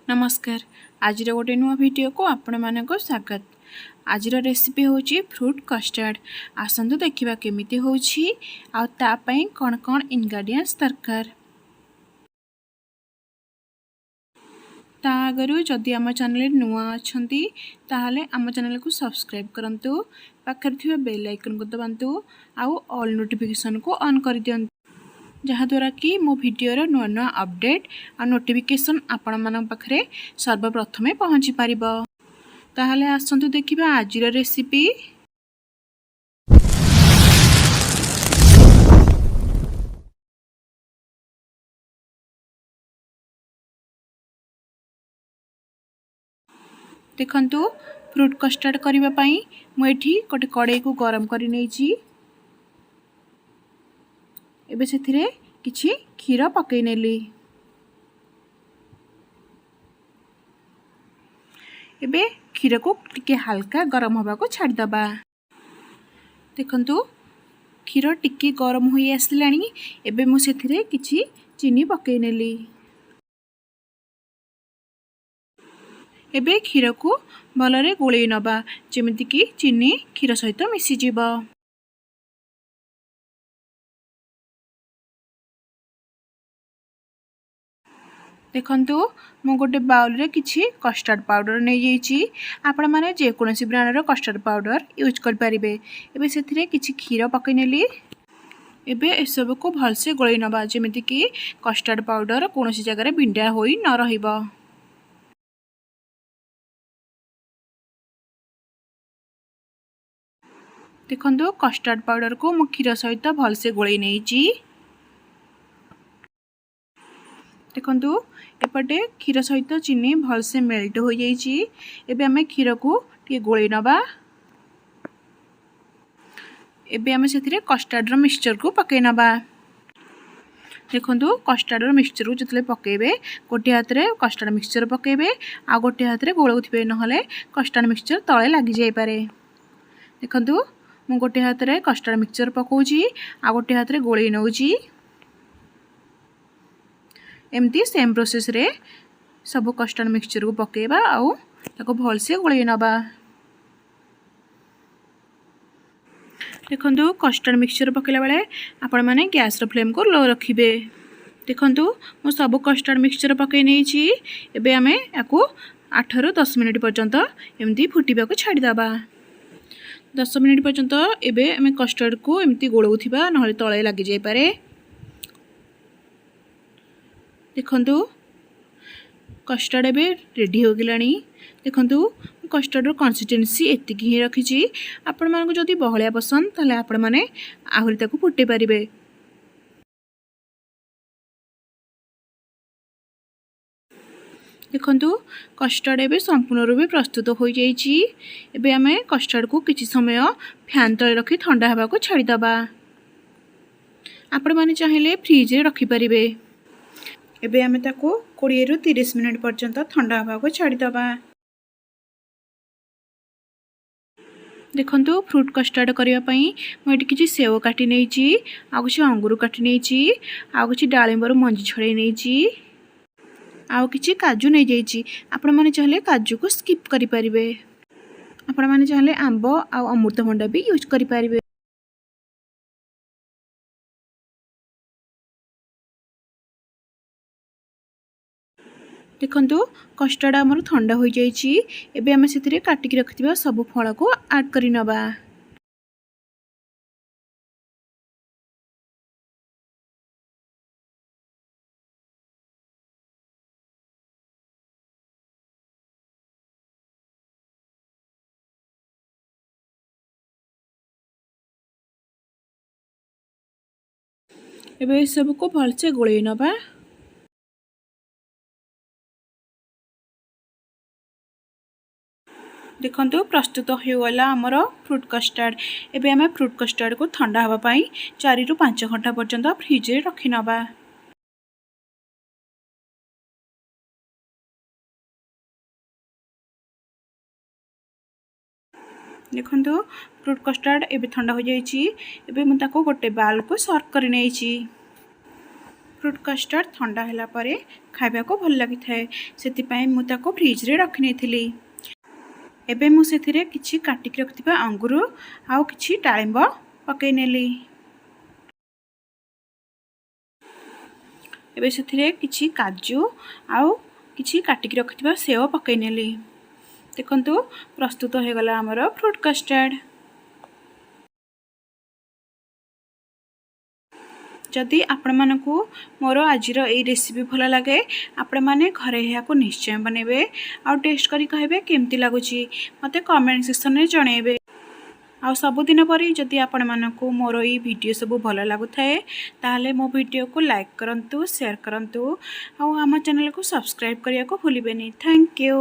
नमस्कार। आज गोटे नुआ वीडियो को आपण मानक स्वागत। आज रेसिपी होची फ्रूट कस्टर्ड। आसंतु देखिबा केमिति होची आ ता पई कोन कोन इंग्रेडिएंट्स दरकार। ता आगरु जदि आम चैनल नुआ अछंती ताहाले आम चैनल को सब्सक्राइब करंतु, पाखर थिबा बेल आइकन को दबांतु आ ऑल नोटिफिकेशन को ऑन कर दियंतु, जहाँद्वारा कि मो भिडियोर नुआ नुआ अपडेट आ नोटिफिकेशन आपण मान पाखरे सर्वप्रथमे पहुँची पारिबो। ताहाले आसंतु देखिबा आजिर रेसिपी। देखंतु फ्रूट कस्टर्ड करिबा पई मु एठी गोटे कड़ाई को गरम करि नेछि। एबे सेथिरे किछि क्षीर पकई नेली। एबे क्षीर को टिके हल्का गरम होबा को छाड़ दबा। देखंतु क्षीर टिके गरम होई आसलानी। एबे मु सेथिरे किछि चीनी पकई नेली। एबे क्षीर को भलरे गोळेई नबा, जेमिति कि चीनी क्षीर सहित मिसी जीवो। देखंतु मु गोटे बाउल रे किछि कस्टर्ड पाउडर नै जाइछि। आपण माने जे कोनोसी ब्रांड रो कस्टर्ड पाउडर यूज कर परिबे। एबे सेथिरे किछि क्षीर पकई नेली। एबे ए सब को भलसे गोळेई नबा, जेमिति कि कस्टर्ड पाउडर कोनोसी जगह रे बिंडा होई न रहिबो। देखंतु कस्टर्ड पाउडर को मु क्षीर सहित भलसे गोळेई नेछि। देखंतु एपटे क्षीर सहित चीनी भलसे मेल्ट हो जाइछि। एबे हमें क्षीर को टिके गोळेई नबा। एबे हमें सेथिरे कस्टर्ड रो मिक्सचर को पकई नबा। देखंतु कस्टर्ड रो मिक्सचर को जतले पकेबे, गोटे हाथ रे कस्टर्ड मिक्सचर पकेबे आ गोटे हाथ रे गोळौथिबे, नहले कस्टर्ड मिक्सचर तळे लागि जाई पारे। देखंतु मु गोटे हाथ रे कस्टर्ड मिक्सचर पकोछि आ गोटे हाथ रे गोळेई नउछि। एमती सेम प्रोसेस रे सब कस्टर्ड मिक्सचर को पकेबा आउ ताको भलसे गोळेई नबा। देखंतु कस्टर्ड मिक्सचर पकेला बेले आपण माने गैस रो फ्लेम को लो रखिबे। देखंतु मो सब कस्टर्ड मिक्सचर पकई नेछि। एबे हमें याको 8 ରୁ 10 मिनिट पर्यंत एमती फुटिबा को छाडी दबा। 10 मिनिट पर्यंत एबे हमें कस्टर्ड को एमती गोळौथिबा, नहले तळे लागि जाई पारे। देखंतु कस्टर्ड एबे रेडी हो गेलानी। देखंतु कस्टर्ड रो कंसिस्टेंसी एतिकी ही रखिछि। आपण मानको जदि बहलिया पसंद ताले आपण माने आहुरी ताको फुटे पारिबे। देखंतु कस्टर्ड एबे संपूर्ण रूपे प्रस्तुत हो जाइछि। एबे हमें कस्टर्ड को किछि समय फैन तळे रखि ठंडा हबा को छाडी दबा। आपण माने चाहिले फ्रिज रे रखि पारिबे। एबे हमें ताको 20 ରୁ 30 मिनिट पर्यंत ठंडा हबा को छाडी दबा। देखंतु फ्रूट कस्टर्ड करिया पई म एटी किछि सेव काटी नेछि, आ किछि अंगूर काटी नेछि, आ किछि डाळिंबर मंजी छडै नेछि, आ किछि काजू नै जाइछि। आपण माने चाहले काजू को स्किप करि परिबे। आपण माने चाहले आंबो आ अमृतभंडा भी यूज करि परिबे। देखंतु कस्टर्ड हमर ठंडा हो जाइछि। एबे हमें सेथिरे काटी के रखिथिबा सब फळ को ऐड करि नबा। एबे सब को भलसे गोळेई नबा। देखंतु प्रस्तुत हो गला हमर फ्रूट कस्टर्ड। एबे हमें फ्रूट कस्टर्ड को ठंडा हवा पई 4 ରୁ 5 घंटा पर्यंत फ्रिज रे रखि नबा। देखंतु फ्रूट कस्टर्ड एबे ठंडा हो जाइछि। एबे म ताको गोटे बाउल को सर्व करि नेछि। फ्रूट कस्टर्ड ठंडा होला परे खाइबा को भल लगी थाए सेतिपाई मु ताको फ्रिज रे रखि नेथिली। एबे मु सेथिरे किछि काटिक रखिथिबा अंगूर आउ किछि डाळिंब पकै नेली। एबे सेथिरे किछि काजू आउ किछि काटिक रखिथिबा सेव पकै नेली। देखंतु प्रस्तुत हो गला हमर फ्रूट कस्टर्ड। जदि आपण मानकु मोर आजिर ए रेसिपी भल लगे आपण माने घरे या को निश्चय बनेबे आउ टेस्ट करी कहबे केमती लागुची मते कमेंट सेक्शन रे जणेबे। आउ सबुदिन परी जदि आपण मानकु मोर ई वीडियो सब भल लागु थाए ताले मो वीडियो को लाइक करंतु शेयर करंतु आउ हम चैनल को सब्सक्राइब करिया को भूलिबेनी। Thank you.